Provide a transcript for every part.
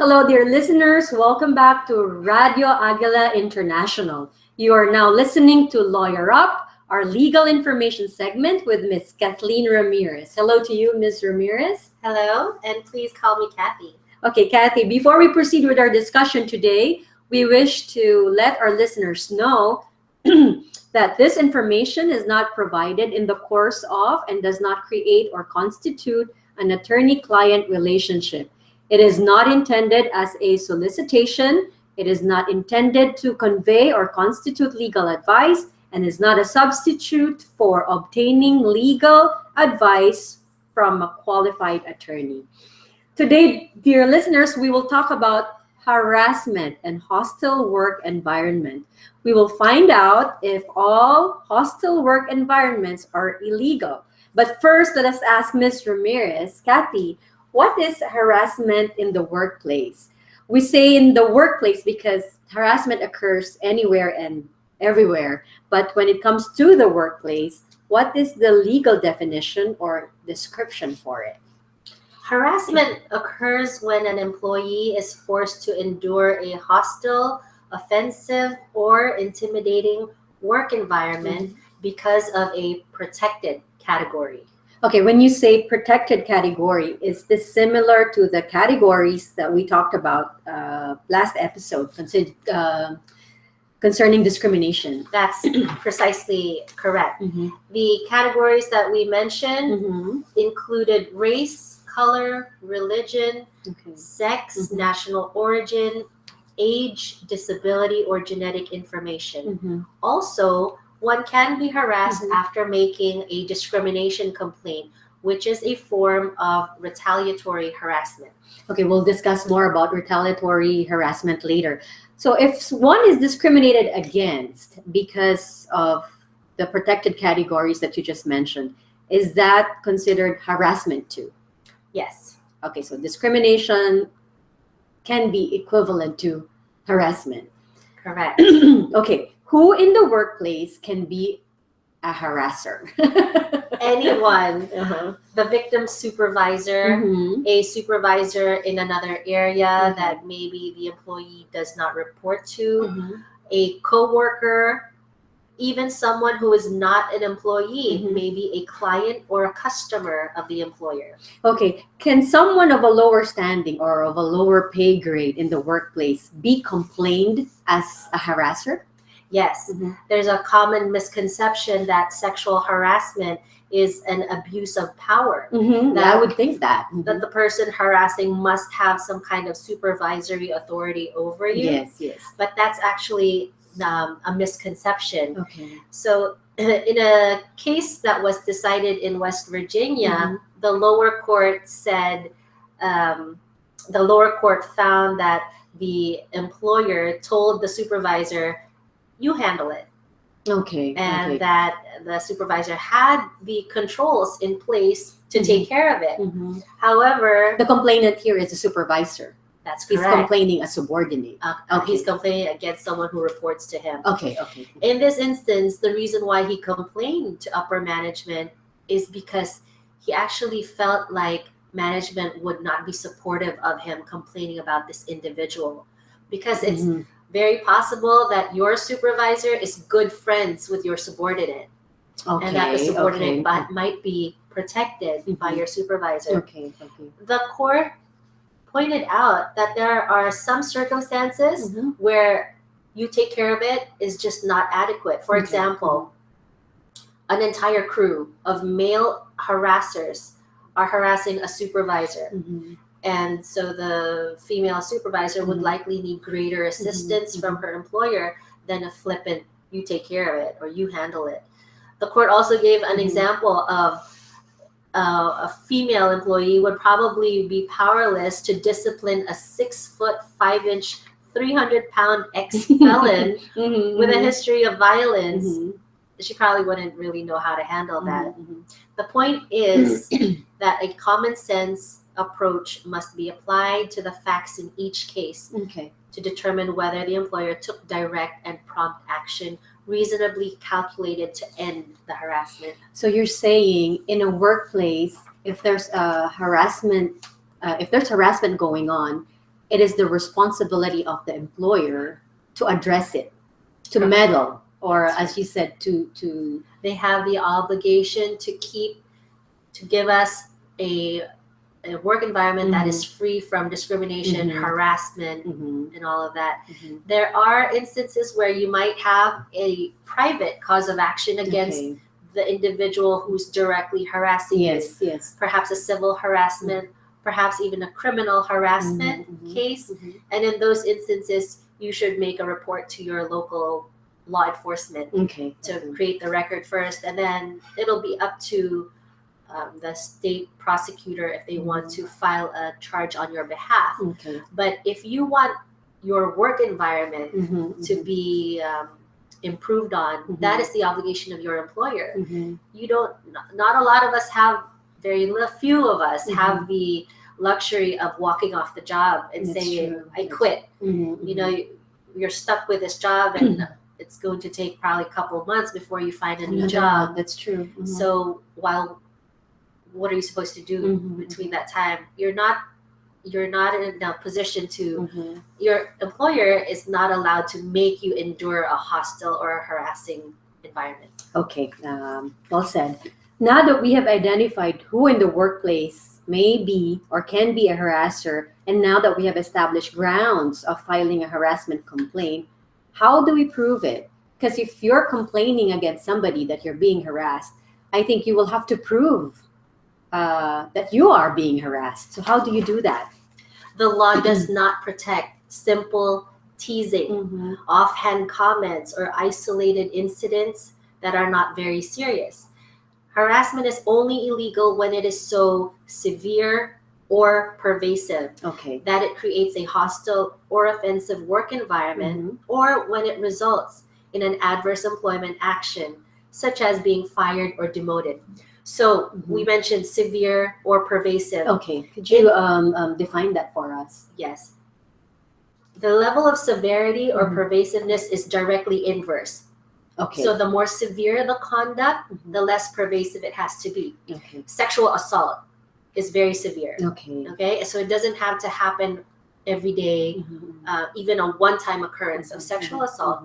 Hello, dear listeners. Welcome back to Radio Agila International. You are now listening to Lawyer Up, our legal information segment with Ms. Kathleen Ramirez. Hello to you, Ms. Ramirez. Hello, and please call me Kathy. Okay, Kathy, before we proceed with our discussion today, we wish to let our listeners know that this information is not provided in the course of and does not create or constitute an attorney-client relationship. It is not intended as a solicitation. It is not intended to convey or constitute legal advice and is not a substitute for obtaining legal advice from a qualified attorney. Today, dear listeners, we will talk about harassment and hostile work environment. We will find out if all hostile work environments are illegal. But first, let us ask Ms. Ramirez, Kathy, what is harassment in the workplace? We say in the workplace because harassment occurs anywhere and everywhere. But when it comes to the workplace, what is the legal definition or description for it? Harassment occurs when an employee is forced to endure a hostile, offensive, or intimidating work environment because of a protected category. Okay, when you say protected category, is this similar to the categories that we talked about last episode concerning discrimination? That's precisely correct. The categories that we mentioned included race, color, religion, sex, national origin, age, disability, or genetic information. Also, one can be harassed after making a discrimination complaint, which is a form of retaliatory harassment. Okay, we'll discuss more about retaliatory harassment later. So if one is discriminated against because of the protected categories that you just mentioned, is that considered harassment too? Yes. Okay, so discrimination can be equivalent to harassment. Correct. Okay, who in the workplace can be a harasser? Anyone. The victim's supervisor, a supervisor in another area that maybe the employee does not report to, a coworker, even someone who is not an employee, maybe a client or a customer of the employer. Okay, can someone of a lower standing or of a lower pay grade in the workplace be complained as a harasser? Yes, there's a common misconception that sexual harassment is an abuse of power. I would think that. That the person harassing must have some kind of supervisory authority over you. Yes. But that's actually a misconception. Okay. So in a case that was decided in West Virginia, the lower court said, the lower court found that the employer told the supervisor, you handle it. Okay. And that the supervisor had the controls in place to take care of it. However, the complainant here is the supervisor. That's correct. He's complaining as subordinate. He's complaining against someone who reports to him. Okay. In this instance, the reason why he complained to upper management is because he actually felt like management would not be supportive of him complaining about this individual. Because it's very possible that your supervisor is good friends with your subordinate. And that the subordinate might be protected by your supervisor. The court pointed out that there are some circumstances where you take care of it is just not adequate. For example, an entire crew of male harassers are harassing a supervisor. And so the female supervisor would likely need greater assistance from her employer than a flippant, you take care of it or you handle it. The court also gave an example of a female employee would probably be powerless to discipline a 6'5", 300-pound ex-felon with a history of violence. She probably wouldn't really know how to handle that. The point is that a common sense approach must be applied to the facts in each case to determine whether the employer took direct and prompt action reasonably calculated to end the harassment. So you're saying in a workplace, if there's harassment going on, it is the responsibility of the employer to address it, to meddle, or as you said, to They have the obligation to give us a work environment that is free from discrimination, harassment, and all of that. There are instances where you might have a private cause of action against the individual who's directly harassing you. Yes. Perhaps a civil harassment, perhaps even a criminal harassment case. And in those instances, you should make a report to your local law enforcement to create the record first, and then it'll be up to the state prosecutor if they want to file a charge on your behalf. But if you want your work environment to be improved on, that is the obligation of your employer. You don't. Not a lot of us have. Few of us have the luxury of walking off the job and saying, "I quit." You know, you're stuck with this job, and it's going to take probably a couple of months before you find a new job. That's true. So what are you supposed to do between that time? You're not in a position to. Your employer is not allowed to make you endure a hostile or a harassing environment. Okay, well said. Now that we have identified who in the workplace may be or can be a harasser, and now that we have established grounds of filing a harassment complaint, how do we prove it? Because if you're complaining against somebody that you're being harassed, I think you will have to prove that you are being harassed. So how do you do that? The law does not protect simple teasing, offhand comments, or isolated incidents that are not very serious. Harassment is only illegal when it is so severe or pervasive that it creates a hostile or offensive work environment, or when it results in an adverse employment action, such as being fired or demoted. So we mentioned severe or pervasive. Okay, could you define that for us? Yes. The level of severity or pervasiveness is directly inverse. Okay. So the more severe the conduct, the less pervasive it has to be. Okay. Sexual assault is very severe. Okay. Okay. So it doesn't have to happen every day. Even a one-time occurrence of sexual assault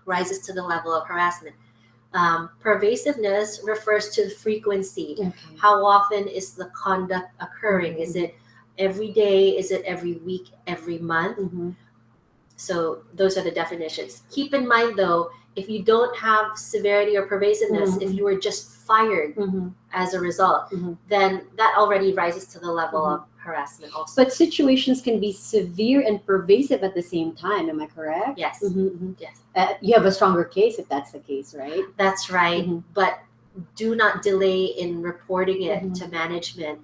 rises to the level of harassment. Pervasiveness refers to the frequency. How often is the conduct occurring? Is it every day? Is it every week? Every month? So those are the definitions. Keep in mind, though, if you don't have severity or pervasiveness, if you were just fired as a result, then that already rises to the level of harassment also. But situations can be severe and pervasive at the same time. Am I correct? Yes. Yes. You have a stronger case if that's the case, right? That's right. But do not delay in reporting it to management,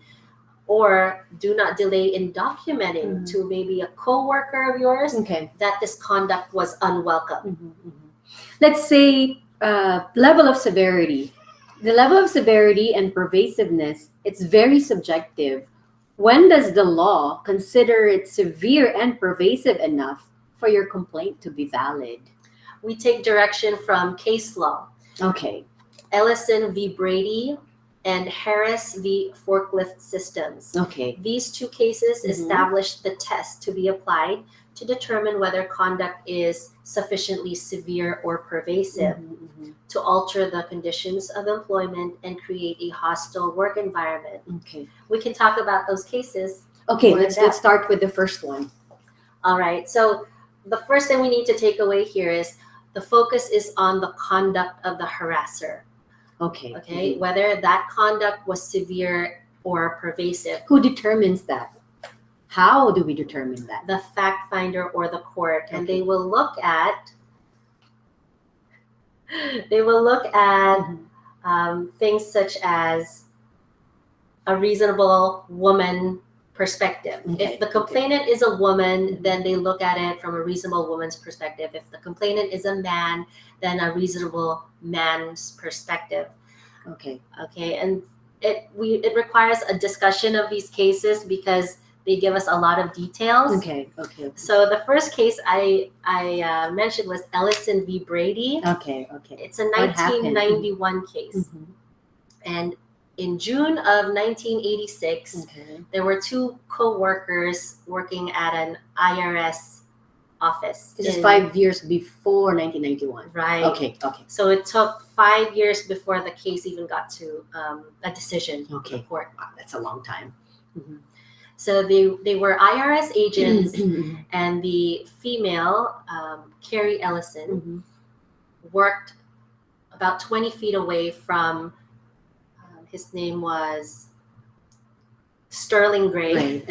or do not delay in documenting to maybe a coworker of yours that this conduct was unwelcome. Let's say level of severity. The level of severity and pervasiveness, it's very subjective. When does the law consider it severe and pervasive enough for your complaint to be valid? We take direction from case law. Okay. Ellison v. Brady and Harris v. Forklift Systems. Okay. These two cases established the test to be applied to determine whether conduct is sufficiently severe or pervasive to alter the conditions of employment and create a hostile work environment. Okay. We can talk about those cases. Okay, let's start with the first one. All right. So the first thing we need to take away here is the focus is on the conduct of the harasser. Okay. Okay. Whether that conduct was severe or pervasive. Who determines that? How do we determine that? The fact finder or the court, and they will look at things such as a reasonable woman perspective. If the complainant is a woman, then they look at it from a reasonable woman's perspective. If the complainant is a man, then a reasonable man's perspective. Okay, and it requires a discussion of these cases because they give us a lot of details. Okay. So the first case I mentioned was Ellison v. Brady. Okay. It's a 1991 case. And in June of 1986, there were two co-workers working at an IRS office. This is 5 years before 1991. Right. Okay. So it took 5 years before the case even got to a decision in the court. Wow, that's a long time. So they were IRS agents, and the female, Carrie Ellison, worked about 20 feet away from, his name was Sterling Gray.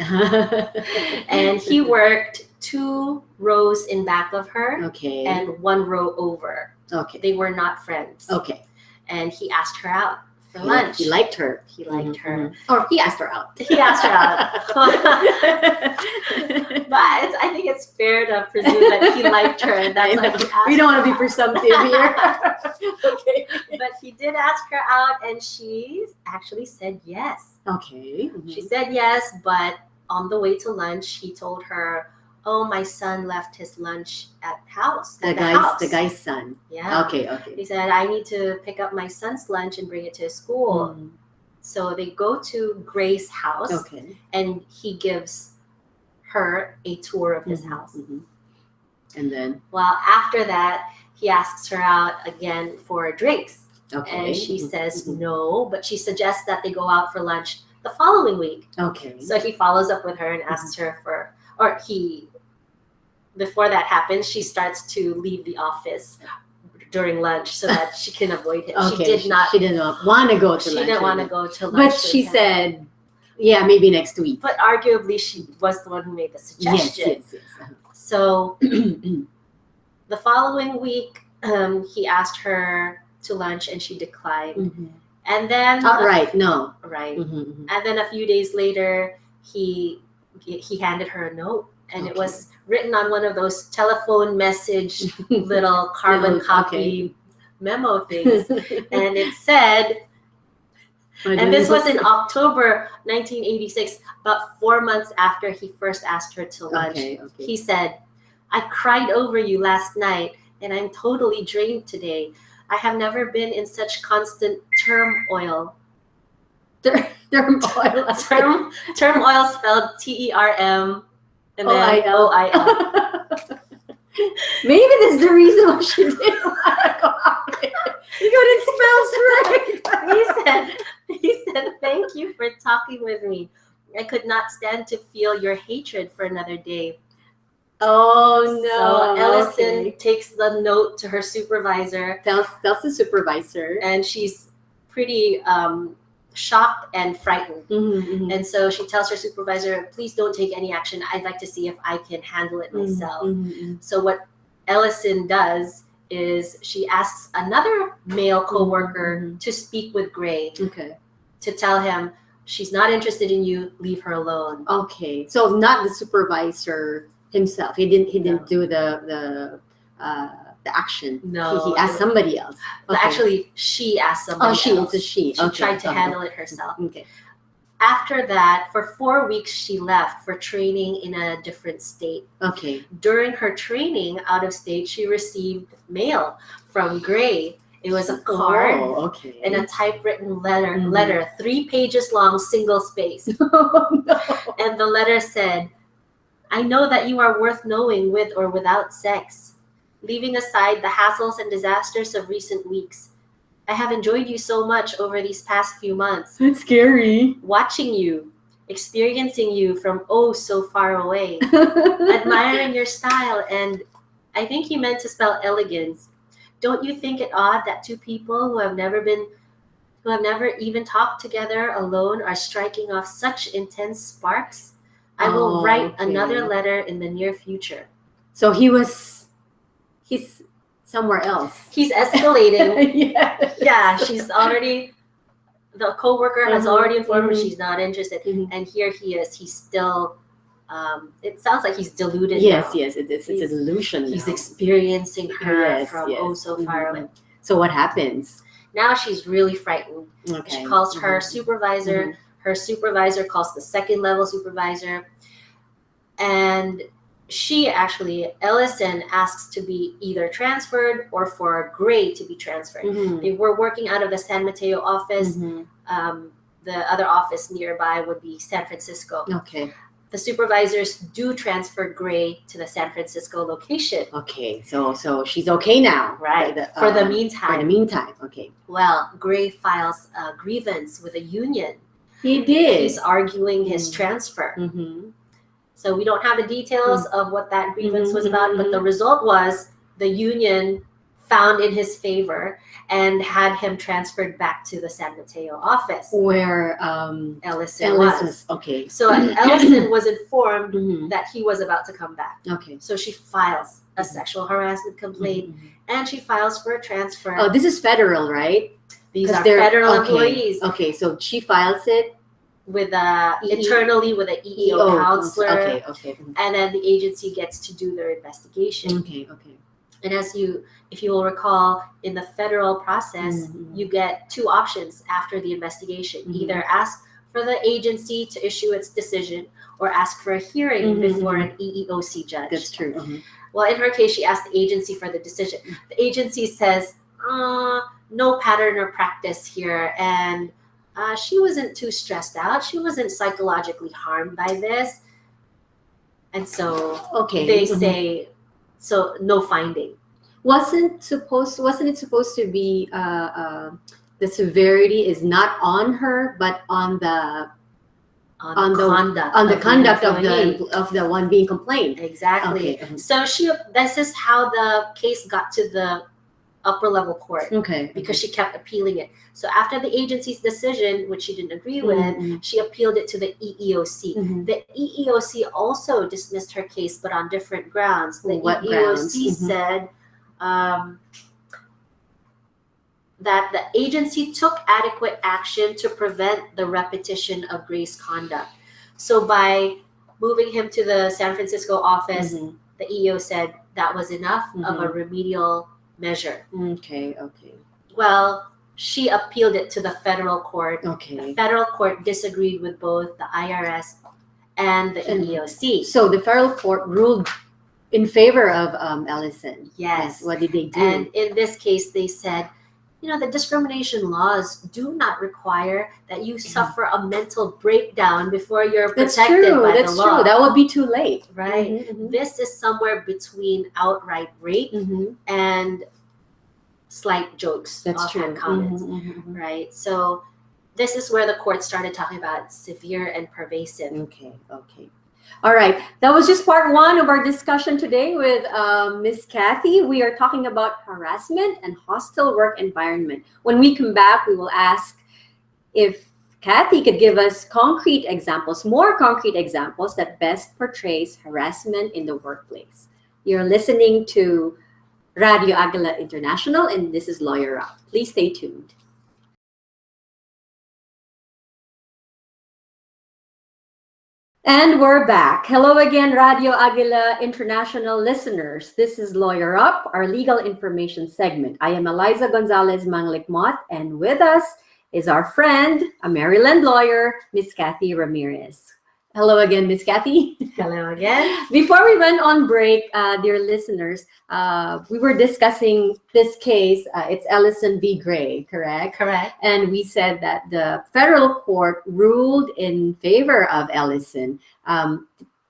And he worked 2 rows in back of her and 1 row over. They were not friends. And he asked her out for lunch. He liked her. He liked her. Or he asked her out. He asked her out. But I think it's fair to presume that he liked her. And that's why he asked we don't want to be presumptive here. But he did ask her out, and she actually said yes. She said yes, but on the way to lunch, he told her, "Oh, my son left his lunch at house." The guy's son. Yeah. Okay. He said, "I need to pick up my son's lunch and bring it to his school." So they go to Gray's house, and he gives her a tour of his house. And then? Well, after that, he asks her out again for drinks. And she says no, but she suggests that they go out for lunch the following week. So he follows up with her and asks her for, before that happens, she starts to leave the office during lunch so that she can avoid him. She didn't want to go to lunch. She didn't want to go to lunch. But she said, yeah, maybe next week. But arguably, she was the one who made the suggestion. Yes. So the following week, he asked her to lunch and she declined. And then no. And then a few days later, he handed her a note, and it was written on one of those telephone message little carbon copy memo things. And it said, and this was in October 1986, about 4 months after he first asked her to lunch. He said, "I cried over you last night, and I'm totally drained today. I have never been in such constant turmoil." Turmoil spelled TERM and then OIL. Maybe this is the reason why she didn't want to go out there. It right. He said, "Thank you for talking with me. I could not stand to feel your hatred for another day." Oh no! So Ellison takes the note to her supervisor. Tells the supervisor, and she's pretty shocked and frightened. And so she tells her supervisor, "Please don't take any action. I'd like to see if I can handle it myself." So what Ellison does is she asks another male coworker to speak with Gray, to tell him she's not interested in you. Leave her alone. So not the supervisor himself. He didn't do the action. No, he asked somebody else. Actually, she asked somebody else. It's a she. She tried to handle it herself. After that, for 4 weeks, she left for training in a different state. During her training out of state, she received mail from Gray. It was a card and a typewritten letter, 3 pages long, single space. And the letter said, "I know that you are worth knowing with or without sex. Leaving aside the hassles and disasters of recent weeks, I have enjoyed you so much over these past few months. That's scary. Watching you, experiencing you from oh so far away, admiring your style," and I think he meant to spell elegance. "Don't you think it odd that 2 people who have never even talked together alone are striking off such intense sparks? I will write another letter in the near future." So he's somewhere else. He's escalating. Yeah, she's already, the coworker has already informed her she's not interested. And here he is. He's still, it sounds like he's deluded now. Yes, it's a delusion. He's experiencing her from oh so far away. So what happens? Now she's really frightened. She calls her supervisor. Her supervisor calls the second level supervisor. And Ellison asks to be either transferred or for Gray to be transferred. They were working out of the San Mateo office. the other office nearby would be San Francisco. Okay. The supervisors do transfer Gray to the San Francisco location. Okay. So she's okay now. Right. For the meantime. For the meantime. Okay. Well, Gray files a grievance with a union. He did. He's arguing his transfer. Mm-hmm. So we don't have the details of what that grievance was about, but the result was the union found in his favor and had him transferred back to the San Mateo office where Ellison was. Okay. So Ellison was informed that he was about to come back. Okay. So she files a sexual harassment complaint and she files for a transfer. Oh, this is federal, right? These are federal okay. employees. Okay, so she files it with internally with an EEO counselor. Okay, okay. And then the agency gets to do their investigation. Okay, okay. And if you will recall, in the federal process, you get two options after the investigation. Either ask for the agency to issue its decision or ask for a hearing before an EEOC judge. That's true. Well, in her case, she asked the agency for the decision. The agency says, no pattern or practice here. And she wasn't too stressed out. She wasn't psychologically harmed by this. And so they say, so no finding. Wasn't it supposed to be the severity is not on her, but on the conduct of the one being complained? Exactly. Okay. So this is how the case got to the upper level court. Okay. Because she kept appealing it. So after the agency's decision, which she didn't agree with, she appealed it to the EEOC. The EEOC also dismissed her case, but on different grounds. The EEOC said that the agency took adequate action to prevent the repetition of Gray's conduct. So by moving him to the San Francisco office, the EEO said that was enough of a remedial measure. Okay. Well, she appealed it to the federal court. Okay. The federal court disagreed with both the IRS and the EEOC. So the federal court ruled in favor of Ellison. Yes. What did they do? And in this case, they said, the discrimination laws do not require that you suffer a mental breakdown before you're protected by the law. True. That would be too late. Right. This is somewhere between outright rape and slight jokes. That's true. Comments. Right. So this is where the court started talking about severe and pervasive. Okay. All right. That was just part one of our discussion today with Miss Kathy. We are talking about harassment and hostile work environment. When we come back, we will ask if Kathy could give us more concrete examples that best portrays harassment in the workplace. You're listening to Radio Agila International, and this is Lawyer Up. Please stay tuned. And we're back. Hello again, Radio Agila International listeners. This is Lawyer Up, our legal information segment. I am Eliza Gonzales-Manglicmot, and with us is our friend, a Maryland lawyer, Miss Kathy Ramirez. Hello again, Miss Kathy. Hello again. Before we went on break, dear listeners, we were discussing this case. It's Ellison v. Gray, correct? Correct. And we said that the federal court ruled in favor of Ellison.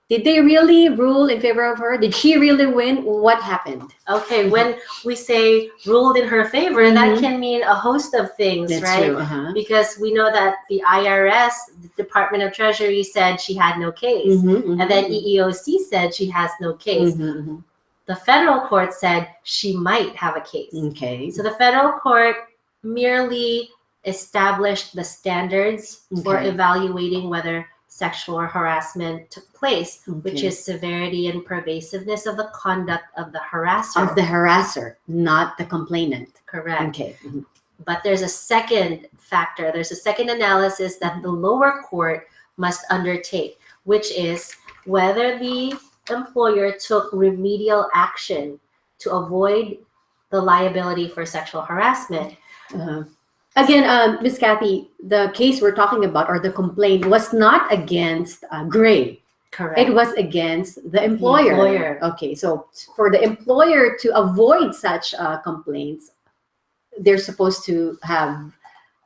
Did they really rule in favor of her? Did she really win? What happened? Okay, when we say ruled in her favor, that can mean a host of things, That's right? True. Because we know that the IRS, the Department of Treasury, said she had no case. And then EEOC said she has no case. The federal court said she might have a case. Okay. So the federal court merely established the standards for evaluating whether sexual harassment took place, which is severity and pervasiveness of the conduct of the harasser. Of the harasser, not the complainant. Correct. Okay. But there's a second factor. There's a second analysis that the lower court must undertake, which is whether the employer took remedial action to avoid the liability for sexual harassment. Again, Ms. Kathy, the case we're talking about, or the complaint, was not against Gray. Correct. It was against the employer. Okay, so for the employer to avoid such complaints, they're supposed to have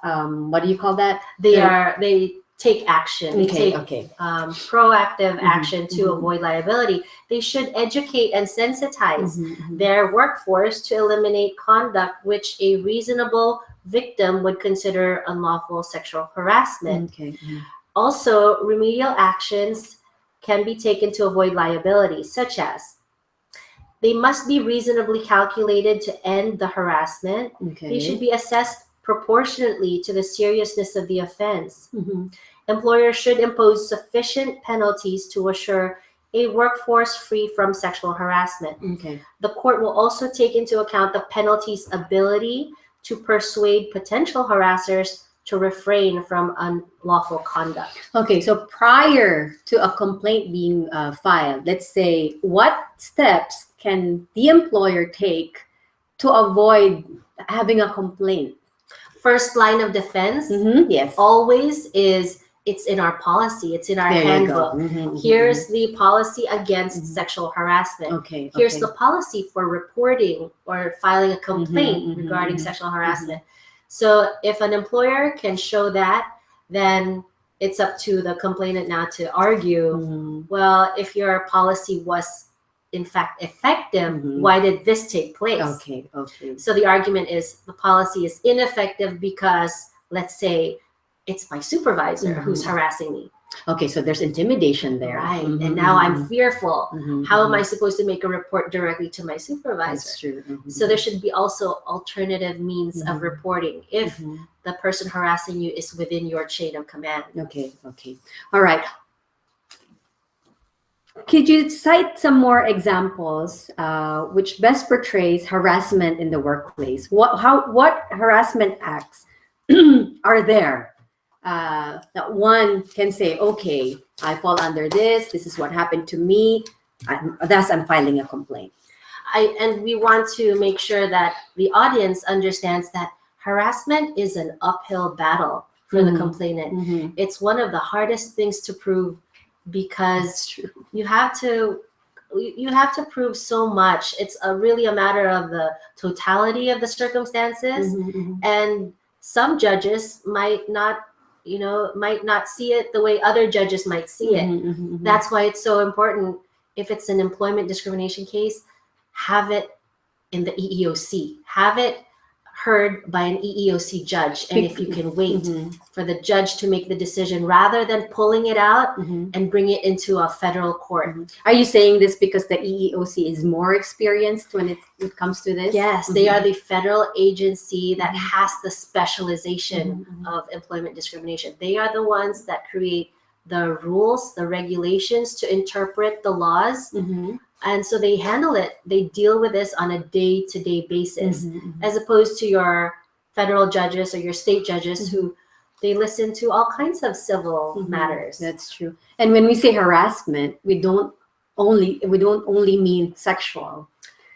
what do you call that? They take action. They take okay. Proactive action to avoid liability. They should educate and sensitize their workforce to eliminate conduct which a reasonable victim would consider unlawful sexual harassment. Also, remedial actions can be taken to avoid liability, such as they must be reasonably calculated to end the harassment. They should be assessed proportionately to the seriousness of the offense. Employers should impose sufficient penalties to assure a workforce free from sexual harassment. The court will also take into account the penalty's ability to persuade potential harassers to refrain from unlawful conduct. Okay, so prior to a complaint being filed, let's say, what steps can the employer take to avoid having a complaint? First line of defense, yes, always is, it's in our policy, it's in our handbook. Here's the policy against sexual harassment. Here's the policy for reporting or filing a complaint regarding sexual harassment. So if an employer can show that, then it's up to the complainant now to argue, well, if your policy was in fact effective, why did this take place? So the argument is the policy is ineffective because, let's say, it's my supervisor who's harassing me. Okay, so there's intimidation there. Right, and now I'm fearful. How am I supposed to make a report directly to my supervisor? That's true. So there should be also alternative means of reporting if the person harassing you is within your chain of command. Okay. All right. Could you cite some more examples which best portrays harassment in the workplace? What harassment acts are there that one can say, okay, I fall under this. This is what happened to me. I'm filing a complaint. And we want to make sure that the audience understands that harassment is an uphill battle for the complainant. It's one of the hardest things to prove because you have to prove so much. It's really a matter of the totality of the circumstances, and some judges might not see it the way other judges might see it. That's why it's so important, if it's an employment discrimination case, have it in the EEOC, have it heard by an EEOC judge. And if you can wait for the judge to make the decision rather than pulling it out and bring it into a federal court. Are you saying this because the EEOC is more experienced when it comes to this? Yes, they are the federal agency that has the specialization of employment discrimination. They are the ones that create the rules, the regulations to interpret the laws. And so they handle it. They deal with this on a day-to-day basis, as opposed to your federal judges or your state judges who they listen to all kinds of civil matters. That's true. And when we say harassment, we don't only mean sexual.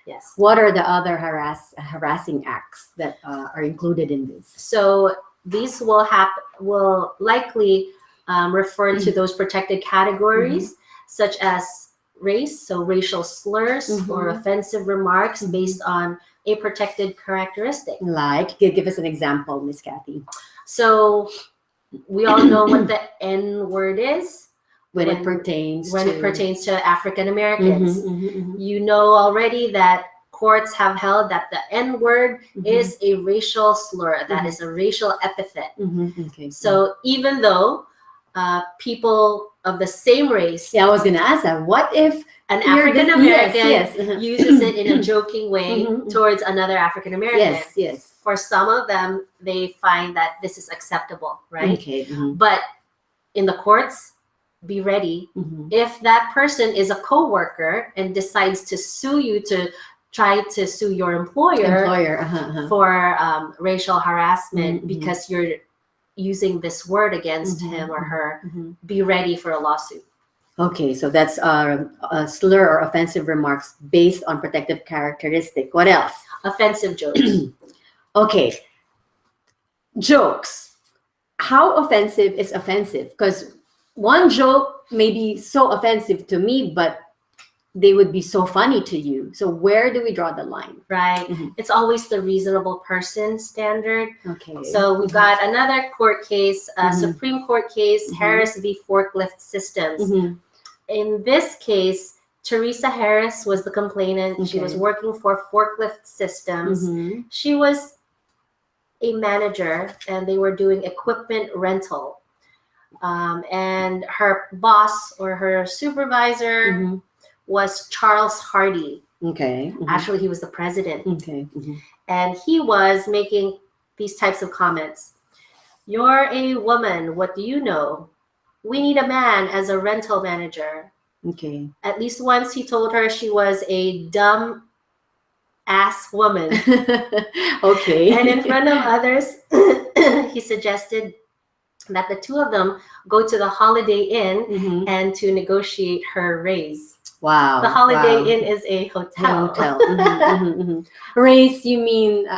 Yes. What are the other harassing acts that are included in this? So these will likely refer to those protected categories, such as race, so racial slurs or offensive remarks based on a protected characteristic. Like, give us an example, Miss Kathy. So we all know what the N word is when it pertains to African Americans. You know already that courts have held that the N word is a racial slur, that is a racial epithet. So even though people of the same race. Yeah, I was going to ask that. What if an African American uses it in a joking way towards another African American? Yes. For some of them, they find that this is acceptable, right? Okay. But in the courts, be ready. If that person is a coworker and decides to sue you, to try to sue your employer for racial harassment because you're using this word against him or her, be ready for a lawsuit. Okay, so that's a slur or offensive remarks based on protective characteristic. What else? Offensive jokes. Okay, jokes. How offensive is offensive? Because one joke may be so offensive to me, but they would be so funny to you. So where do we draw the line? Right. It's always the reasonable person standard. Okay. So we've got another court case, Supreme Court case, Harris v. Forklift Systems. In this case, Teresa Harris was the complainant. She was working for Forklift Systems. She was a manager, and they were doing equipment rental. And her boss or her supervisor was Charles Hardy. Okay. Actually, he was the president. Okay. And he was making these types of comments. You're a woman. What do you know? We need a man as a rental manager. Okay. At least once he told her she was a dumb ass woman. Okay. And in front of others, he suggested that the two of them go to the Holiday Inn and to negotiate her raise. Wow. The Holiday Inn is a hotel. Raise, you mean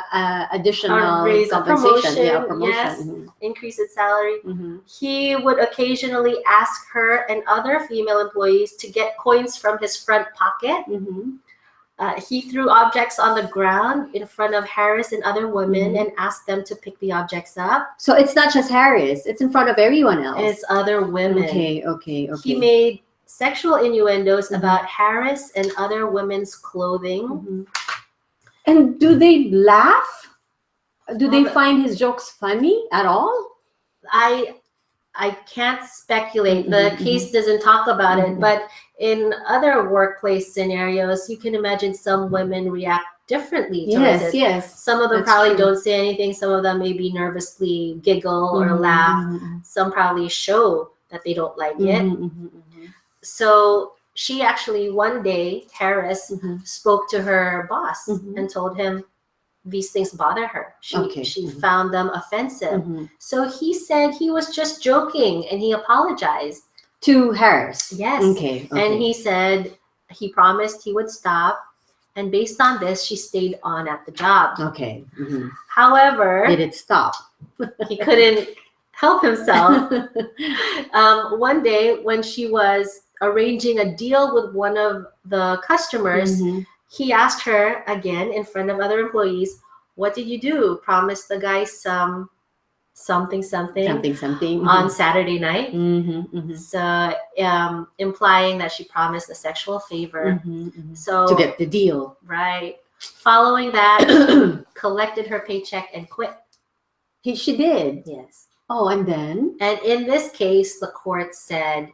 additional raise, compensation? A promotion, yes, increase in salary. He would occasionally ask her and other female employees to get coins from his front pocket. He threw objects on the ground in front of Harris and other women and asked them to pick the objects up. So it's not just Harris, it's in front of everyone else. It's other women. Okay. He made sexual innuendos about Harris and other women's clothing. And do they laugh? Do they find his jokes funny at all? I can't speculate. The case doesn't talk about it, but in other workplace scenarios, you can imagine some women react differently to it. Yes. Some of them probably don't say anything. Some of them maybe nervously giggle or laugh. Some probably show that they don't like it. So she actually, one day, Harris spoke to her boss and told him these things bother her. She found them offensive. So he said he was just joking and he apologized. To Harris? Yes. Okay. And he said he promised he would stop. And based on this, she stayed on at the job. Okay. However, did it stop? He couldn't help himself. One day when she was arranging a deal with one of the customers, he asked her again in front of other employees, what did you do? Promise the guy something on Saturday night. So implying that she promised a sexual favor. So to get the deal. Right. Following that, she collected her paycheck and quit. She did? Yes. Oh, and then? And in this case, the court said,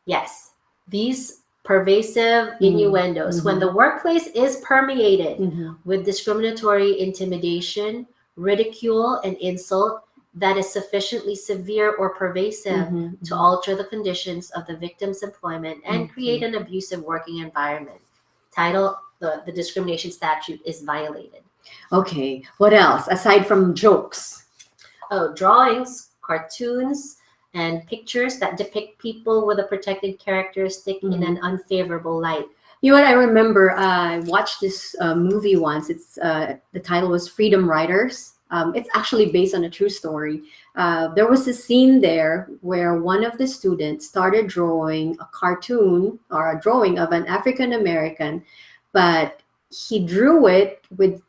yes, these pervasive innuendos, when the workplace is permeated with discriminatory intimidation, ridicule, and insult that is sufficiently severe or pervasive to alter the conditions of the victim's employment and create an abusive working environment, the discrimination statute is violated. Okay. What else aside from jokes? Oh, drawings, cartoons, and pictures that depict people with a protected characteristic in an unfavorable light. You know what? I remember I watched this movie once. It's the title was Freedom Riders. It's actually based on a true story. There was a scene there where one of the students started drawing a cartoon or a drawing of an African American, but he drew it with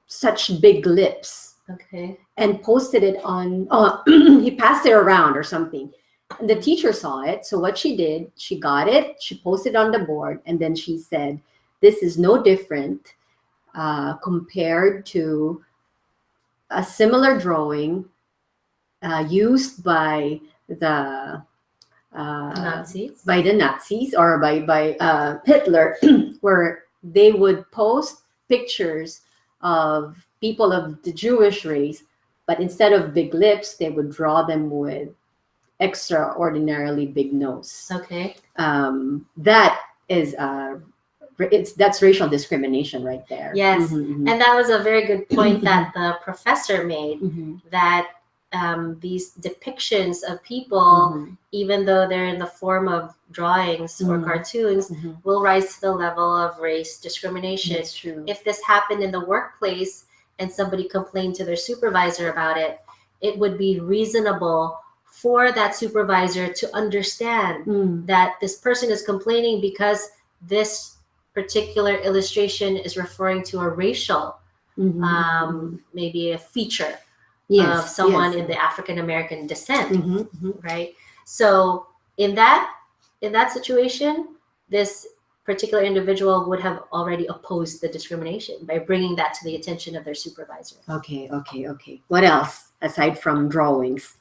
such big lips. Okay. And posted it on, he passed it around or something. And the teacher saw it. So what she did, she got it, she posted it on the board, and then she said, this is no different compared to a similar drawing used by the Nazis or by Hitler, where they would post pictures of people of the Jewish race, but instead of big lips, they would draw them with extraordinarily big nose. Okay. That is that's racial discrimination right there. Yes. And that was a very good point that the professor made, that these depictions of people, even though they're in the form of drawings or cartoons, will rise to the level of race discrimination. That's true. If this happened in the workplace and somebody complained to their supervisor about it, it would be reasonable for that supervisor to understand that this person is complaining because this particular illustration is referring to a racial, maybe a feature of someone in the African American descent, right? So in that situation, this particular individual would have already opposed the discrimination by bringing that to the attention of their supervisor. Okay. What else aside from drawings?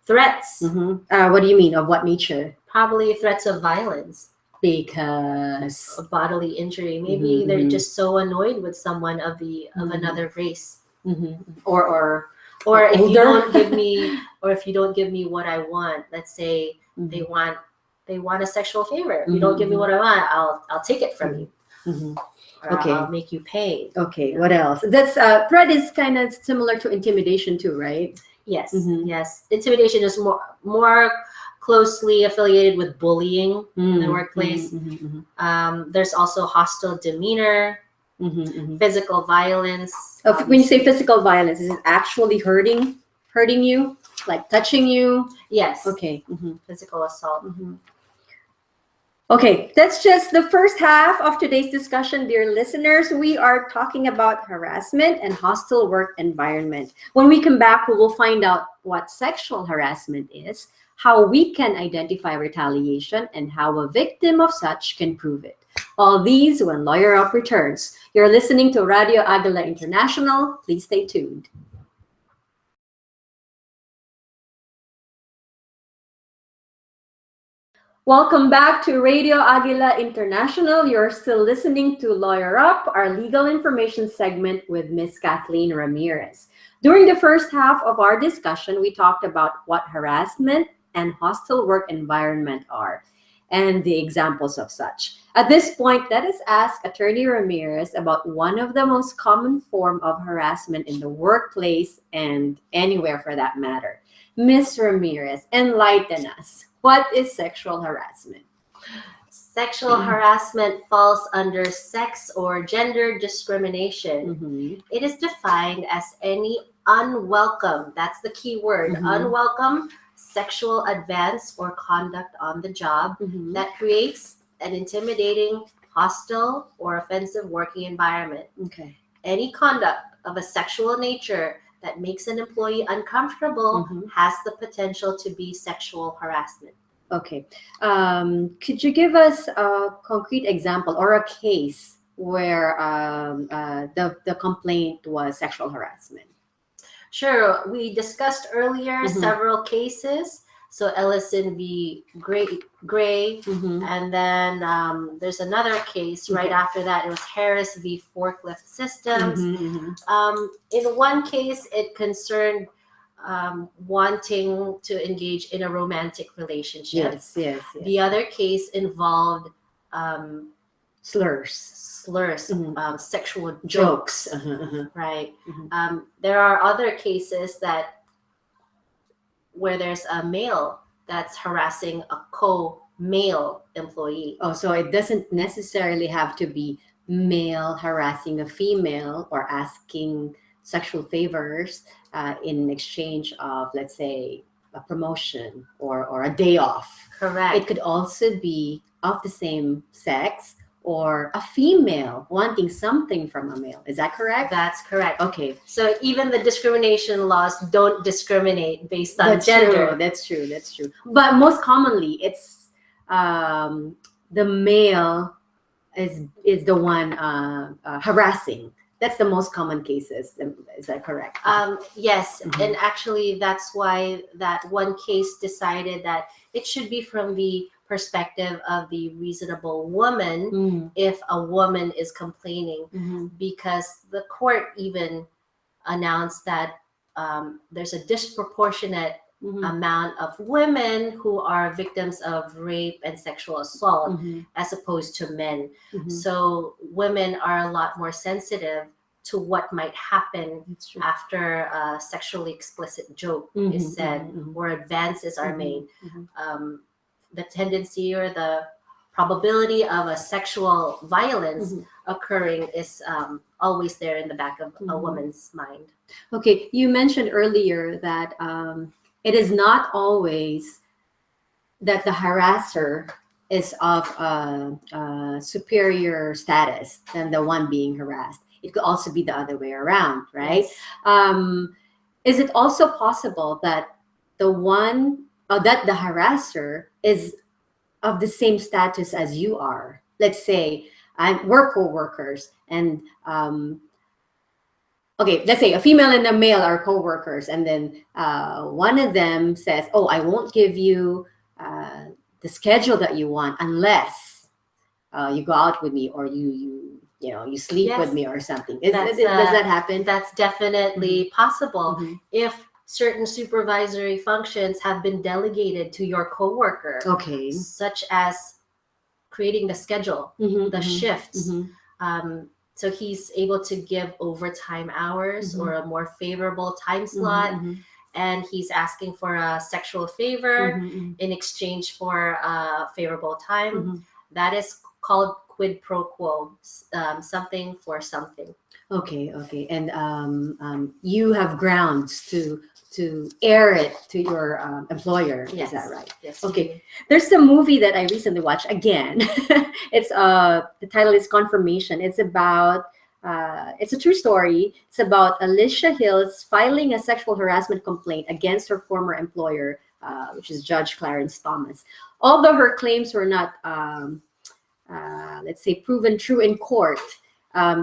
Threats. What do you mean? Of what nature? Probably threats of violence. Because of bodily injury. Maybe they're just so annoyed with someone of another race. Or if older. you don't give me, or if you don't give me what I want, let's say they want a sexual favor. If you don't give me what I want, I'll take it from you. Or I'll make you pay. Okay. What else? That's threat is kind of similar to intimidation too, right? Yes. Yes. Intimidation is more closely affiliated with bullying in the workplace. There's also hostile demeanor, physical violence. When you say physical violence, is it actually hurting you, like touching you? Yes. Okay. Physical assault. Okay, that's just the first half of today's discussion, dear listeners. We are talking about harassment and hostile work environment. When we come back, we will find out what sexual harassment is, how we can identify retaliation, and how a victim of such can prove it. All these when Lawyer Up returns. You're listening to Radio Agila International. Please stay tuned. Welcome back to Radio Agila International. You're still listening to Lawyer Up, our legal information segment with Ms. Kathleen Ramirez. During the first half of our discussion, we talked about what harassment and hostile work environment are and the examples of such. At this point, let us ask Attorney Ramirez about one of the most common form of harassment in the workplace and anywhere for that matter. Ms. Ramirez, enlighten us. What is sexual harassment? Sexual harassment falls under sex or gender discrimination. It is defined as any unwelcome, that's the key word, unwelcome sexual advance or conduct on the job that creates an intimidating, hostile, or offensive working environment. Any conduct of a sexual nature that makes an employee uncomfortable has the potential to be sexual harassment. Okay. Could you give us a concrete example or a case where the complaint was sexual harassment? Sure. We discussed earlier several cases. So Ellison v. Gray, and then there's another case right after that. It was Harris v. Forklift Systems. In one case, it concerned wanting to engage in a romantic relationship. Yes. The other case involved slurs, sexual jokes. Right. There are other cases where there's a male that's harassing a co-male employee. Oh, so it doesn't necessarily have to be male harassing a female or asking sexual favors in exchange of, let's say, a promotion or a day off. Correct. It could also be of the same sex or a female wanting something from a male. Is that correct? That's correct. Okay. So even the discrimination laws don't discriminate based on gender. That's true. But most commonly, it's the male is the one harassing. That's the most common cases. Is that correct? Yes. And actually, that's why that one case decided that it should be from the perspective of the reasonable woman if a woman is complaining, because the court even announced that there's a disproportionate amount of women who are victims of rape and sexual assault as opposed to men. So women are a lot more sensitive to what might happen after a sexually explicit joke is said or advances are made. The tendency or the probability of a sexual violence occurring is always there in the back of a woman's mind. Okay, you mentioned earlier that it is not always that the harasser is of superior status than the one being harassed. It could also be the other way around, right? Yes. Is it also possible that that the harasser is of the same status as you are? Let's say we're co-workers, and okay, let's say a female and a male are co-workers, and then one of them says, "Oh, I won't give you the schedule that you want unless you go out with me, or you sleep with Yes. me or something." Does that happen? That's definitely possible. Mhm. If certain supervisory functions have been delegated to your coworker, Okay. such as creating the schedule, the shifts. So he's able to give overtime hours or a more favorable time slot, and he's asking for a sexual favor in exchange for a favorable time. That is called quid pro quo, something for something. Okay, and you have grounds to air it to your employer. Yes. Is that right? Yes. Okay. There's a movie that I recently watched again. It's the title is Confirmation. It's about it's a true story. It's about Alicia Hills filing a sexual harassment complaint against her former employer, which is Judge Clarence Thomas. Although her claims were not, let's say, proven true in court,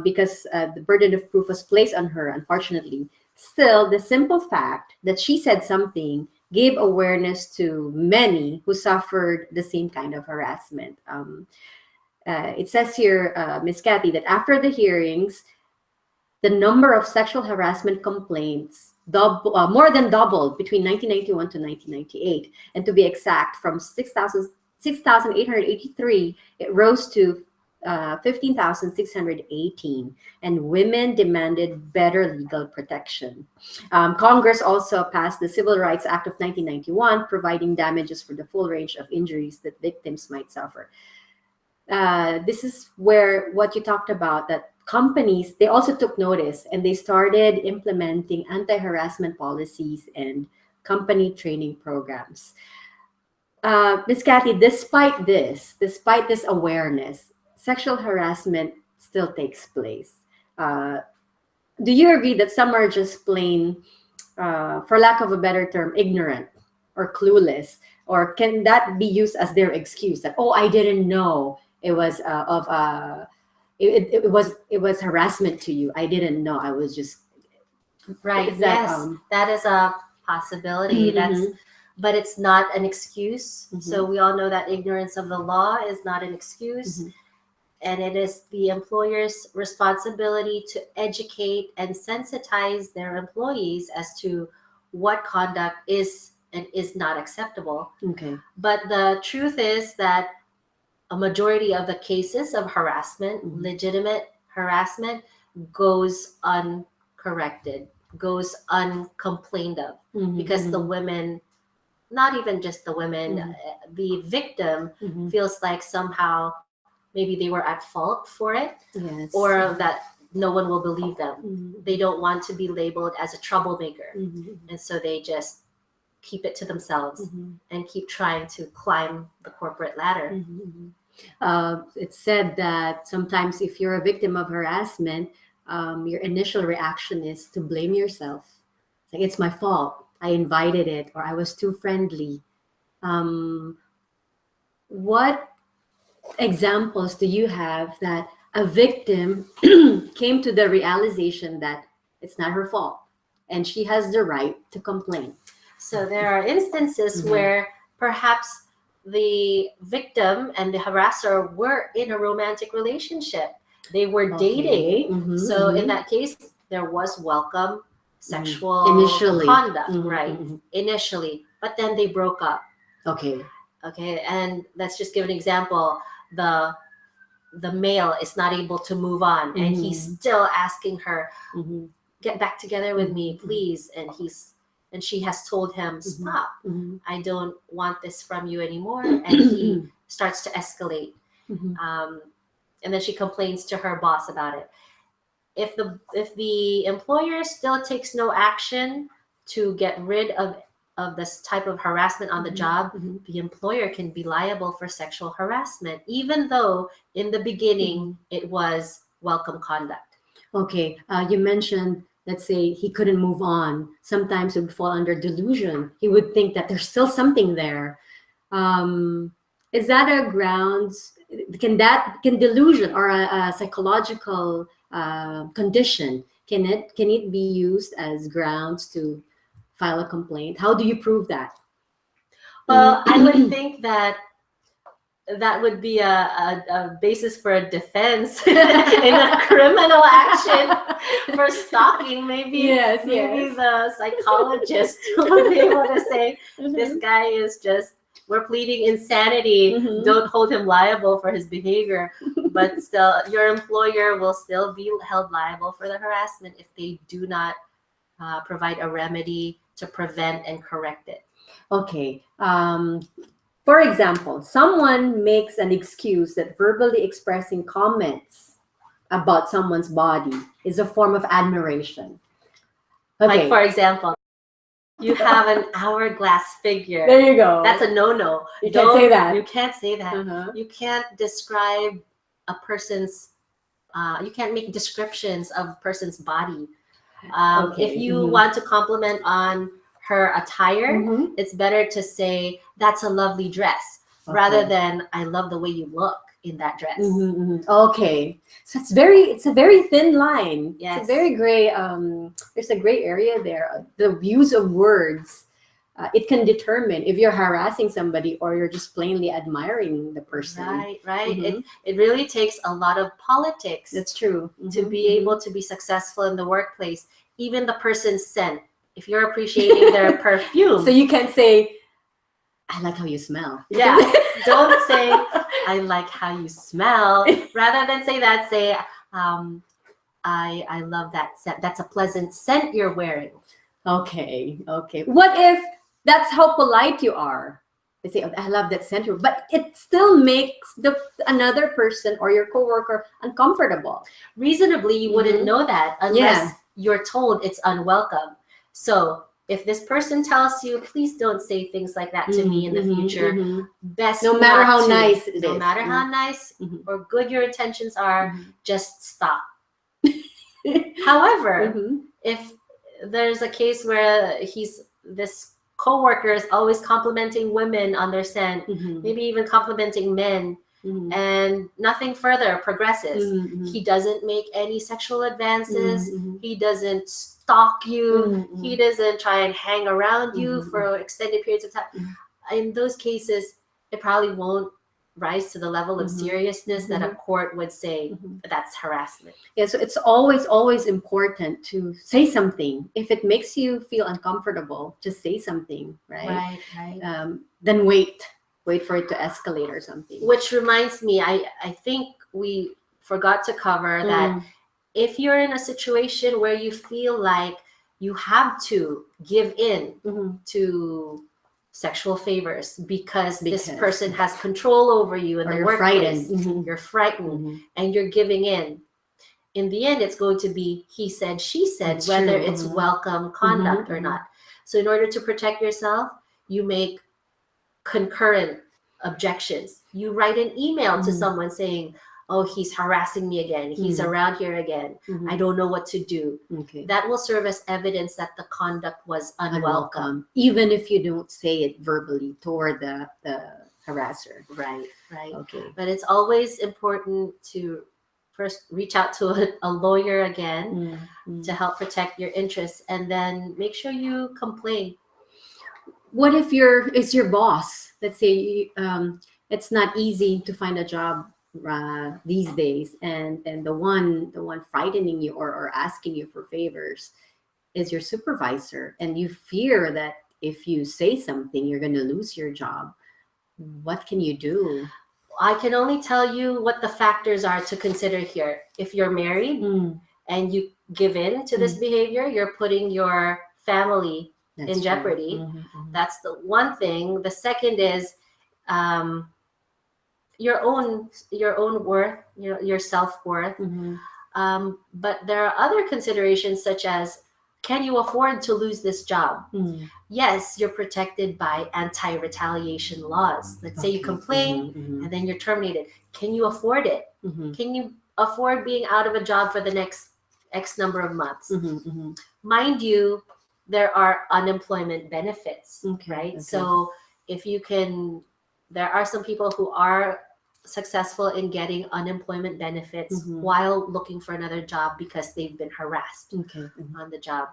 because the burden of proof was placed on her, unfortunately. Still, the simple fact that she said something gave awareness to many who suffered the same kind of harassment. It says here, Ms. Kathy, that after the hearings, the number of sexual harassment complaints more than doubled between 1991 to 1998. And to be exact, from 6,883, it rose to 15,618, and women demanded better legal protection. Congress also passed the Civil Rights Act of 1991, providing damages for the full range of injuries that victims might suffer. This is where what you talked about, that companies, they also took notice and they started implementing anti-harassment policies and company training programs. Ms. Kathy, despite this awareness, sexual harassment still takes place. Do you agree that some are just plain, for lack of a better term, ignorant or clueless? Or can that be used as their excuse that, oh, I didn't know it was it was harassment to you. I didn't know. I was just right. that, yes, that is a possibility. But it's not an excuse. So we all know that ignorance of the law is not an excuse. And it is the employer's responsibility to educate and sensitize their employees as to what conduct is and is not acceptable. Okay. But the truth is that a majority of the cases of harassment, legitimate harassment, goes uncorrected, goes uncomplained of, because the women, not even just the women, the victim feels like somehow maybe they were at fault for it, Yes. or that no one will believe them. They don't want to be labeled as a troublemaker, and so they just keep it to themselves and keep trying to climb the corporate ladder. It's said that sometimes if you're a victim of harassment, your initial reaction is to blame yourself. It's like, it's my fault. I invited it, or I was too friendly. What examples do you have that a victim came to the realization that it's not her fault and she has the right to complain? So there are instances where perhaps the victim and the harasser were in a romantic relationship. They were dating. So in that case, there was welcome sexual Initially. conduct, right? Initially. But then they broke up. Okay. And let's just give an example. The male is not able to move on, and he's still asking her, get back together with me, please. And she has told him, stop. I don't want this from you anymore. And he starts to escalate. And then she complains to her boss about it. If the employer still takes no action to get rid of of this type of harassment on the job, Mm-hmm. the employer can be liable for sexual harassment, even though in the beginning it was welcome conduct. Okay, you mentioned, let's say he couldn't move on. Sometimes it would fall under delusion. He would think that there's still something there. Is that a grounds? Can delusion or a psychological condition, can it be used as grounds to file a complaint? How do you prove that? Well, I would think that that would be a basis for a defense in a criminal action for stalking. Maybe the psychologist would be able to say, this guy is just, we're pleading insanity. Don't hold him liable for his behavior. But still, your employer will still be held liable for the harassment if they do not provide a remedy to prevent and correct it. Okay. For example, someone makes an excuse that verbally expressing comments about someone's body is a form of admiration. Okay. Like, for example, you have an hourglass figure. There you go. That's a no-no. You can't say that. You can't say that. You can't describe a person's, you can't make descriptions of a person's body. If you want to compliment on her attire, it's better to say, that's a lovely dress, rather than, I love the way you look in that dress. Okay, so it's a very thin line. Yes. It's a very gray, there's a gray area there. The use of words, it can determine if you're harassing somebody or you're just plainly admiring the person. Right. It really takes a lot of politics. That's true. To be able to be successful in the workplace. Even the person's scent, if you're appreciating their perfume. So you can say, I like how you smell. Yeah. Don't say, I like how you smell. Rather than say that, say, I love that scent. That's a pleasant scent you're wearing. Okay. What if that's how polite you are? They say, I love that scent, but it still makes another person or your coworker uncomfortable. Reasonably, you wouldn't know that unless you're told it's unwelcome. So if this person tells you, please don't say things like that to me in the future, best no matter how nice it is. No matter how nice or good your intentions are, just stop. However, if there's a case where this coworker is always complimenting women on their scent, maybe even complimenting men, and nothing further progresses. He doesn't make any sexual advances. He doesn't stalk you. He doesn't try and hang around you for extended periods of time. In those cases, it probably won't rise to the level of seriousness that a court would say that's harassment. Yeah, so it's always important to say something. If it makes you feel uncomfortable, just say something, right? Right. Then wait for it to escalate or something. Which reminds me, I think we forgot to cover that if you're in a situation where you feel like you have to give in to sexual favors because this person has control over you in the workplace, you're frightened and you're giving in the end, it's going to be he said, she said, it's whether it's welcome conduct or not. So in order to protect yourself, you make concurrent objections. You write an email to someone saying, oh, he's harassing me again. He's around here again. I don't know what to do. That will serve as evidence that the conduct was unwelcome. Even if you don't say it verbally toward the harasser. Right. Okay. But it's always important to first reach out to a lawyer again to help protect your interests, and then make sure you complain. What if it's your boss? Let's say it's not easy to find a job these days, and the one frightening you or asking you for favors is your supervisor, and you fear that if you say something you're going to lose your job. What can you do? I can only tell you what the factors are to consider here. If you're married and you give in to this behavior, you're putting your family in jeopardy. That's the one thing. The second is your own worth, your self-worth. But there are other considerations, such as can you afford to lose this job? Mm. Yes, you're protected by anti-retaliation laws. Let's say you complain and then you're terminated. Can you afford it? Can you afford being out of a job for the next X number of months? Mind you, there are unemployment benefits, right? So if you can, there are some people who are successful in getting unemployment benefits while looking for another job because they've been harassed on the job.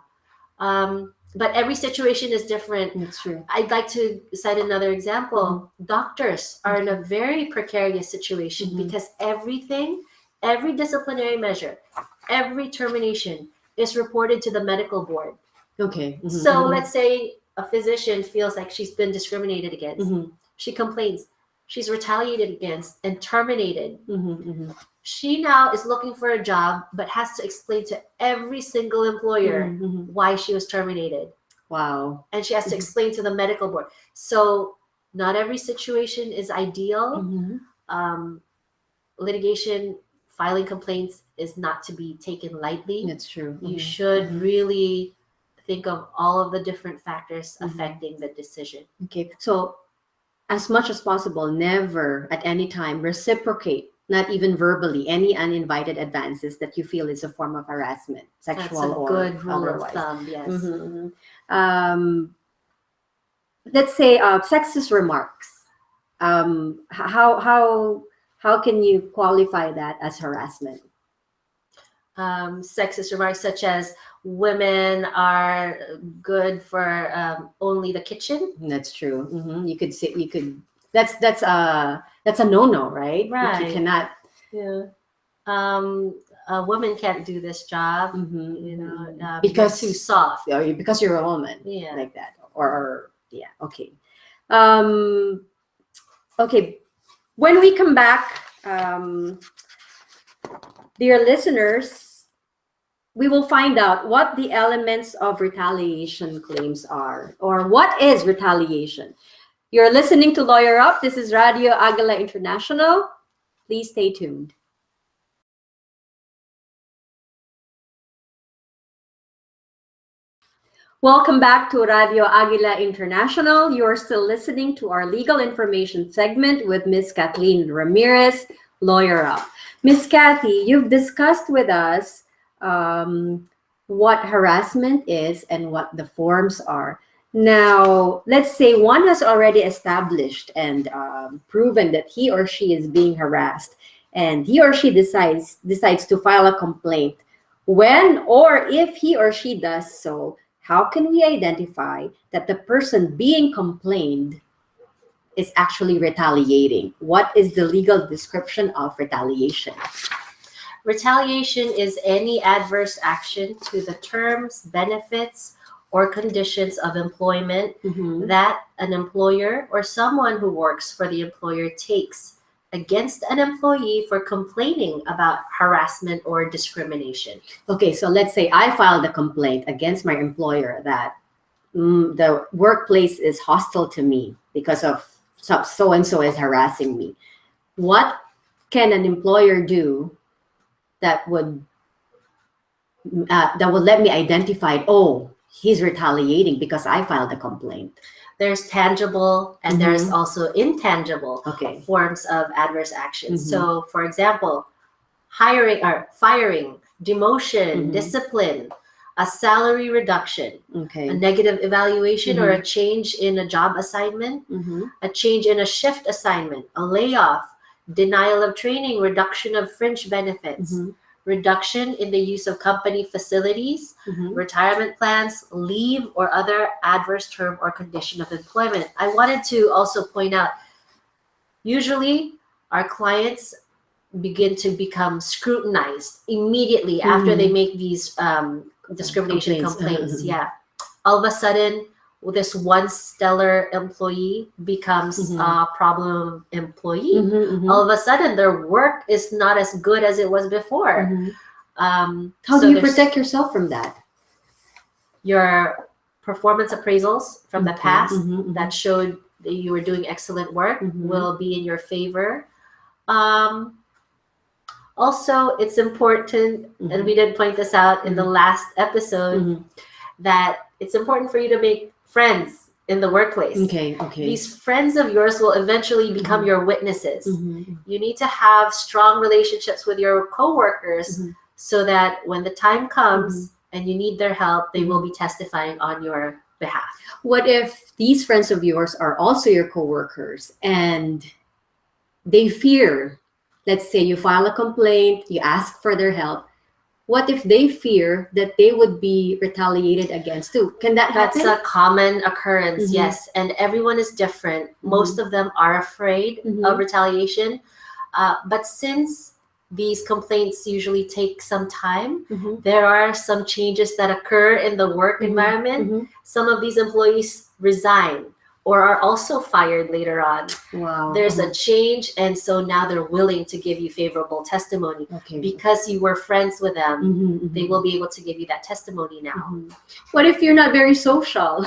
But every situation is different. That's true. I'd like to cite another example. Doctors are in a very precarious situation because every disciplinary measure, every termination is reported to the medical board. So let's say a physician feels like she's been discriminated against. She complains. She's retaliated against and terminated. She now is looking for a job, but has to explain to every single employer why she was terminated. Wow. And she has to explain to the medical board. So not every situation is ideal. Litigation, filing complaints is not to be taken lightly. That's true. You should really think of all of the different factors affecting the decision. Okay. So as much as possible, never at any time reciprocate, not even verbally, any uninvited advances that you feel is a form of harassment, sexual or That's a good rule otherwise. of thumb, yes. Let's say sexist remarks. How can you qualify that as harassment? Sexist remarks such as women are good for only the kitchen. That's true. You could say that's a no-no, right? Right. You cannot. Yeah. A woman can't do this job. You know, because you're too soft. Because you're a woman. Yeah. Like that. Or yeah. Okay. Okay. When we come back, dear listeners, we will find out what the elements of retaliation claims are, or what is retaliation. You're listening to Lawyer Up. This is Radio Agila International. Please stay tuned. Welcome back to Radio Agila International. You're still listening to our legal information segment with Ms. Kathleen Ramirez, Lawyer Up. Ms. Kathy, you've discussed with us what harassment is and what the forms are. Now, let's say one has already established and proven that he or she is being harassed, and he or she decides to file a complaint. When or if he or she does so, how can we identify that the person being complained is actually retaliating? What is the legal description of retaliation? Retaliation is any adverse action to the terms, benefits, or conditions of employment that an employer or someone who works for the employer takes against an employee for complaining about harassment or discrimination. Okay, so let's say I filed a complaint against my employer that the workplace is hostile to me because of so-and-so is harassing me. What can an employer do that would let me identify, oh, he's retaliating because I filed a complaint? There's tangible and there's also intangible forms of adverse action. So, for example, hiring or firing, demotion, discipline, a salary reduction, a negative evaluation or a change in a job assignment, a change in a shift assignment, a layoff, denial of training, reduction of fringe benefits, reduction in the use of company facilities, retirement plans, leave, or other adverse term or condition of employment. I wanted to also point out, usually our clients begin to become scrutinized immediately after they make these discrimination complaints. Yeah. All of a sudden, this one stellar employee becomes a problem employee. All of a sudden, their work is not as good as it was before. How do you protect yourself from that? Your performance appraisals from the past that showed that you were doing excellent work will be in your favor. Also, it's important, and we did point this out in the last episode, that it's important for you to make friends in the workplace. Okay. These friends of yours will eventually become Mhm. your witnesses. Mhm. You need to have strong relationships with your coworkers Mhm. so that when the time comes Mhm. and you need their help, they will be testifying on your behalf. What if these friends of yours are also your coworkers and they fear, let's say you file a complaint, you ask for their help. What if they fear that they would be retaliated against too? Can that That's happen? a common occurrence, Mhm. yes. And everyone is different. Most of them are afraid of retaliation. But since these complaints usually take some time, there are some changes that occur in the work environment. Some of these employees resign or are also fired later on. Wow. There's a change, and so now they're willing to give you favorable testimony. Okay. Because you were friends with them, they will be able to give you that testimony now. What if you're not very social?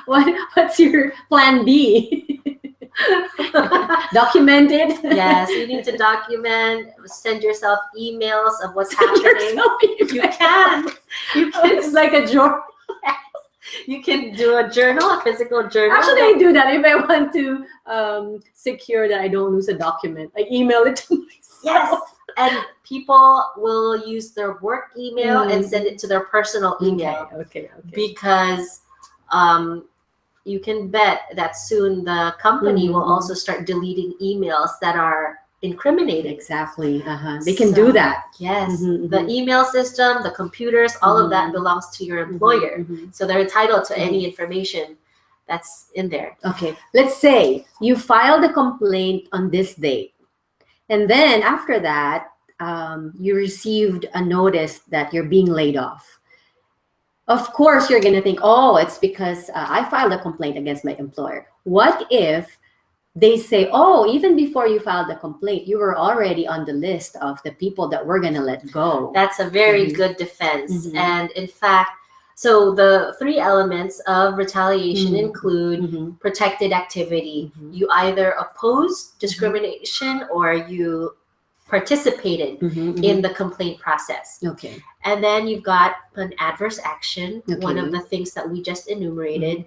What's your plan B? Document it. Yes, you need to document, send yourself emails of what's happening. You can. It's like a journal. You can do a journal, a physical journal. Actually, I do that if I want to secure that I don't lose a document. I email it to myself. Yes, and people will use their work email and send it to their personal email. Okay. Because you can bet that soon the company will also start deleting emails that are incriminating. Exactly. They can do that. Yes. The email system, the computers, all of that belongs to your employer. So they're entitled to any information that's in there. Okay. Let's say you filed a complaint on this date. And then after that, you received a notice that you're being laid off. Of course, you're going to think, oh, it's because I filed a complaint against my employer. What if they say, oh, even before you filed the complaint, you were already on the list of the people that we're going to let go? That's a very good defense. And in fact, so the three elements of retaliation include protected activity. You either opposed discrimination or you participated in the complaint process. Okay. And then you've got an adverse action, one of the things that we just enumerated.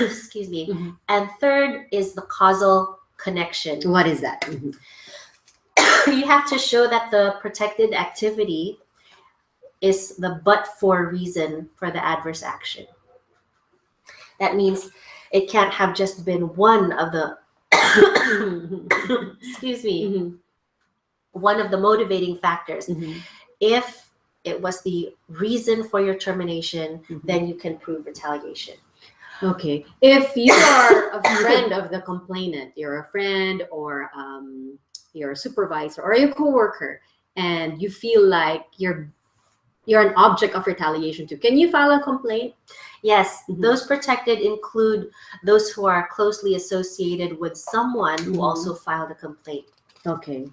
Excuse me. And third is the causal connection. What is that? You have to show that the protected activity is the but-for reason for the adverse action. That means it can't have just been one of the excuse me, one of the motivating factors. If it was the reason for your termination, then you can prove retaliation. Okay. If you are a friend of the complainant, you're a friend or you're a supervisor or your coworker, and you feel like you're an object of retaliation too, can you file a complaint? Yes, those protected include those who are closely associated with someone who also filed a complaint. Okay.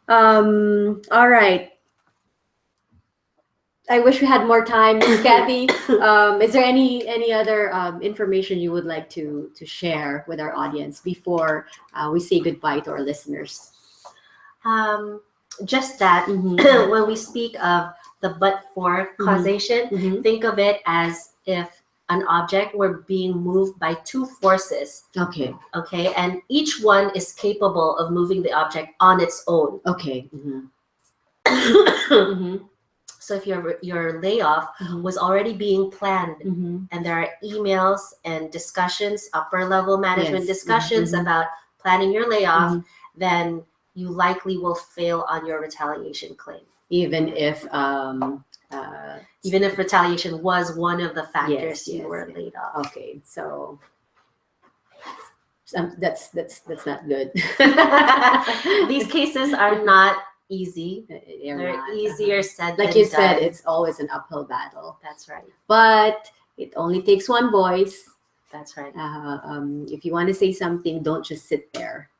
All right. I wish we had more time, Kathy. Is there any other information you would like to share with our audience before we say goodbye to our listeners? Just that when we speak of the but-for causation, think of it as if an object were being moved by two forces. Okay, and each one is capable of moving the object on its own. Okay. So if your layoff was already being planned and there are emails and discussions, upper level management discussions about planning your layoff, then you likely will fail on your retaliation claim. Even if retaliation was one of the factors you were laid off. Okay, so that's not good. These cases are not easy. They're easier said than done. Like you said, it's always an uphill battle. That's right. But it only takes one voice. That's right. If you want to say something, don't just sit there.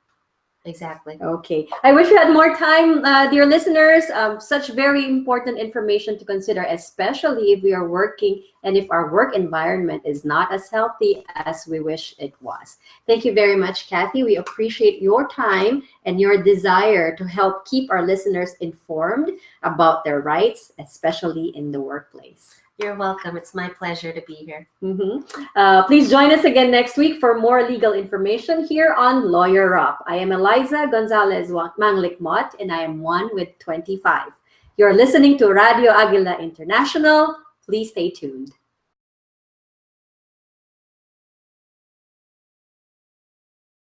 Exactly. Okay. I wish we had more time, dear listeners. Such very important information to consider, especially if we are working and if our work environment is not as healthy as we wish it was. Thank you very much, Kathy. We appreciate your time and your desire to help keep our listeners informed about their rights, especially in the workplace. You're welcome. It's my pleasure to be here. Please join us again next week for more legal information here on Lawyer Up. I am Eliza Gonzales-Manglicmot, and I am 1 with 25. You're listening to Radio Agila International. Please stay tuned.